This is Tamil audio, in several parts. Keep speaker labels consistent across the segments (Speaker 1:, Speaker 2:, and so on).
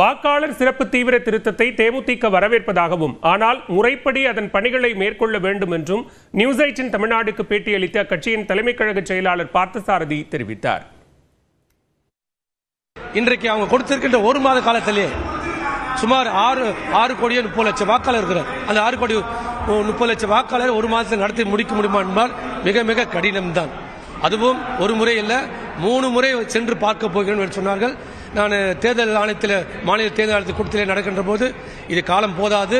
Speaker 1: வாக்காளர் சிறப்பு தீவிர திருத்தத்தை தேமுதிக வரவேற்பதாகவும் ஆனால் முறைப்படி அதன் பணிகளை மேற்கொள்ள வேண்டும் என்றும் நியூஸ் 18 தமிழ்நாடுக்கு பேட்டியளித்த அக்கட்சியின் தலைமை கழக செயலாளர் பார்த்தசாரதி தெரிவித்தார்.
Speaker 2: இன்றைக்கு அவங்க கொடுத்திருக்கின்ற ஒரு மாத காலத்திலே சுமார் 6 கோடியே 30 லட்சம் வாக்காளர் இருக்கிறார். அந்த 6 கோடி 30 லட்சம் வாக்காளர் ஒரு மாதத்தில் நடத்தி முடிக்க முடியுமா என்பதால் மிக மிக கடினம்தான். அதுவும் ஒரு முறை இல்ல 3 முறை சென்று பார்க்க போகிறேன் என்று சொன்னார்கள். நான் தேர்தல் ஆணையத்தில் மாநில தேர்தல் ஆணையத்தில் கூட்டத்திலே நடக்கின்ற போது இது காலம் போதாது,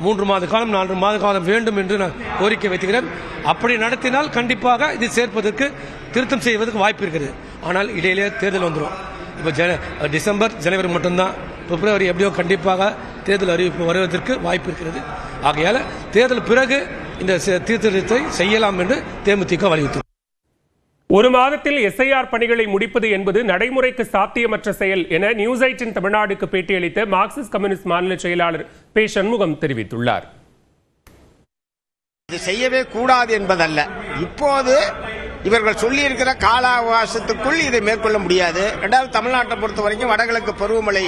Speaker 2: 3 மாத காலம் 4 மாத காலம் வேண்டும் என்று நான் கோரிக்கை வைத்துகிறேன். அப்படி நடத்தினால் கண்டிப்பாக இது சேர்ப்பதற்கு திருத்தம் செய்வதற்கு வாய்ப்பு இருக்கிறது. ஆனால் இடையிலே தேர்தல் வந்துடும். இப்போ டிசம்பர் ஜனவரி மட்டும்தான், பிப்ரவரி எப்படியோ கண்டிப்பாக தேர்தல் அறிவிப்பு வருவதற்கு வாய்ப்பு இருக்கிறது. ஆகையால் தேர்தல் பிறகு இந்த தீர்த்தத்தை செய்யலாம் என்று தேமுதிக வலியுறுத்தும்.
Speaker 1: ஒரு மாதத்தில் SIR பணிகளை முடிப்பது என்பது நடைமுறைக்கு சாத்தியமற்ற செயல் என நியூஸ் 18 தமிழ்நாடுக்கு பேட்டியளித்த மார்க்சிஸ்ட் கம்யூனிஸ்ட் மாநில செயலாளர் பே. சண்முகம் தெரிவித்துள்ளார்.
Speaker 3: இது செய்யவே கூடாது என்பதல்ல, இப்போது இவர்கள் சொல்லியிருக்கிற கால அவகாசத்துக்குள் இதை மேற்கொள்ள முடியாது. இரண்டாவது, தமிழ்நாட்டை பொறுத்த வரைக்கும் வடகிழக்கு பருவமழை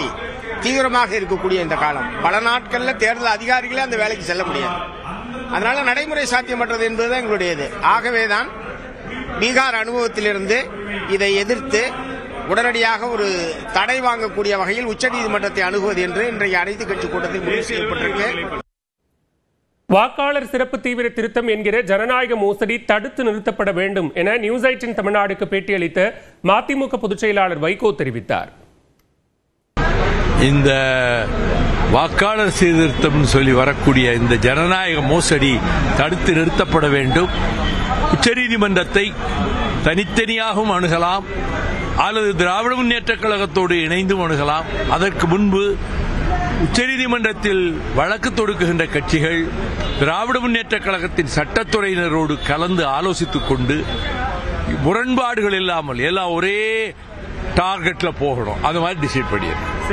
Speaker 3: தீவிரமாக இருக்கக்கூடிய இந்த காலம், பல நாட்களில் தேர்தல் அதிகாரிகளே அந்த வேலைக்கு செல்ல முடியாது. அதனால நடைமுறை சாத்தியமற்றது என்பதுதான் எங்களுடையது. ஆகவேதான் பீகார் அனுபவத்திலிருந்து இதை எதிர்த்து உடனடியாக ஒரு தடை வாங்கக்கூடிய வகையில் உச்சநீதிமன்றத்தை அணுகுவது என்று இன்றைய அனைத்து கட்சி கூட்டத்தில் முடிவு செய்யப்பட்டிருக்கு.
Speaker 1: வாக்காளர் சிறப்பு தீவிர திருத்தம் என்கிற ஜனநாயக மோசடி தடுத்து நிறுத்தப்பட வேண்டும் என நியூஸ் 18 தமிழ்நாடுக்கு பேட்டியளித்த மதிமுக பொதுச் செயலாளர் வைகோ தெரிவித்தார்.
Speaker 4: இந்த வாக்காளர் சீர்திருத்தம் சொல்லி வரக்கூடிய இந்த ஜனநாயக மோசடி தடுத்து நிறுத்தப்பட வேண்டும். உச்சநீதிமன்றத்தை தனித்தனியாகவும் அணுகலாம் அல்லது திராவிட முன்னேற்ற கழகத்தோடு இணைந்தும் அணுகலாம். அதற்கு முன்பு உச்சநீதிமன்றத்தில் வழக்கு தொடுக்குகின்ற கட்சிகள் திராவிட முன்னேற்ற கழகத்தின் சட்டத்துறையினரோடு கலந்து ஆலோசித்துக் கொண்டு முரண்பாடுகள் இல்லாமல் எல்லாம் ஒரே டார்கெட்ல போகணும். அது மாதிரி டிசைட் பண்ணிடுறோம்.